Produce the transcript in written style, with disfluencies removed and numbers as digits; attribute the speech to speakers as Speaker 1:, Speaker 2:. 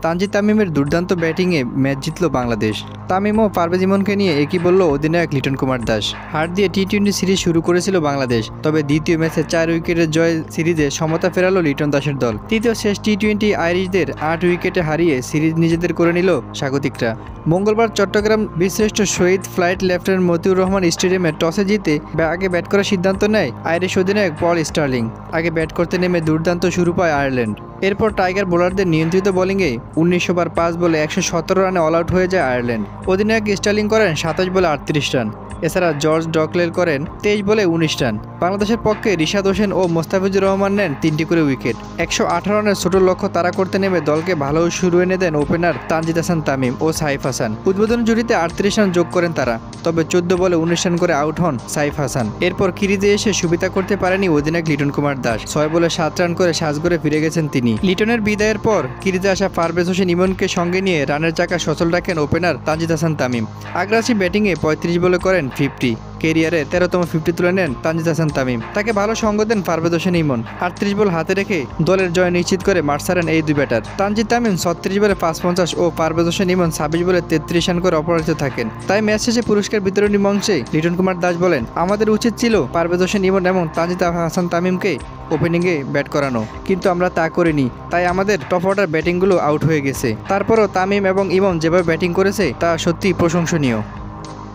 Speaker 1: তানজিদ তামিমের দুর্দান্ত ব্যাটিংয়ে ম্যাচ জিতল বাংলাদেশ। তামিম ও পারভেজ ইমনকে নিয়ে একই বলল অধিনায়ক লিটন কুমার দাস। হার দিয়ে টি-20 সিরিজ শুরু করেছিল বাংলাদেশ, তবে দ্বিতীয় ম্যাচে 4 উইকেটের জয় সিরিজে সমতা ফেরালো লিটন দাসের দল। তৃতীয় শেষ টি-20 আইরিশদের 8 উইকেটে হারিয়ে সিরিজ নিজেদের করে নিল স্বাগতিকরা। মঙ্গলবার চট্টগ্রাম বীরশ্রেষ্ঠ শহীদ ফ্লাইট লেফটেন্যান্ট মতিউর রহমান স্টেডিয়ামে টসে জিতে আগে ব্যাট করার সিদ্ধান্ত নেয় আইরিশ অধিনায়ক পল স্টার্লিং। আগে ব্যাট করতে নেমে দুর্দান্ত শুরু পায় আয়ারল্যান্ড। এরপর টাইগার বোলারদের নিয়ন্ত্রিত বোলিংয়ে 19 ওভার 5 বলে 117 রানে অল আউট হয়ে যায় আয়ারল্যান্ড। অধিনায়ক স্টার্লিং করেন 27 বলে 38 রান। এছাড়া জর্জ ডকলেল করেন 23 বলে 19 রান। বাংলাদেশের পক্ষে রিশাদ হোসেন ও মোস্তাফিজুর রহমান নেন 3টি করে উইকেট। 118 রানের ছোট লক্ষ্য তাড়া করতে নেমে দলকে ভালো শুরু এনে দেন ওপেনার তানজিদ হাসান তামিম ও সাইফ হাসান। উদ্বোধনী জুটিতে 38 রান যোগ করেন তারা, তবে 14 বলে 19 রান করে আউট হন সাইফ হাসান। এরপর ক্রিজে এসে সুবিধা করতে পারেনি অধিনায়ক লিটন কুমার দাস। 6 বলে 7 রান করে সাজঘরে ফিরে গেছেন তিনি। লিটনের বিদায়ের পর ক্রিজে আসা পারভেজ হোসেন ইমনকে সঙ্গে নিয়ে রানের চাকা সচল রাখেন ওপেনার তানজিদ হাসান তামিম। আগ্রাসী ব্যাটিংয়ে 35 বলে করেন 50। ক্যারিয়ারে 13তম 50 তুলে নেন তানজিদ হাসান তামিম। তাকে ভালো সঙ্গ দেন পারভেজ হোসেন ইমন। 38 বল হাতে রেখে দলের জয় নিশ্চিত করে মাঠ ছাড়েন এই দুই ব্যাটার। তানজিদ তামিম 36 বলে 550 ও পারভেজ হোসেন ইমন 26 বলে 33 রান করে অপরাজিত থাকেন। তাই ম্যাচ শেষে পুরস্কার বিতরণী মঞ্চে লিটন কুমার দাস বলেন, আমাদের উচিত ছিল পারভেজ হোসেন ইমন এবং তানজিদ হাসান তামিমকে ওপেনিংয়ে ব্যাট করানো, কিন্তু আমরা তা করিনি। তাই আমাদের টপ অর্ডার ব্যাটিংগুলো আউট হয়ে গেছে। তারপরও তামিম এবং ইমন যেভাবে ব্যাটিং করেছে তা সত্যিই প্রশংসনীয়।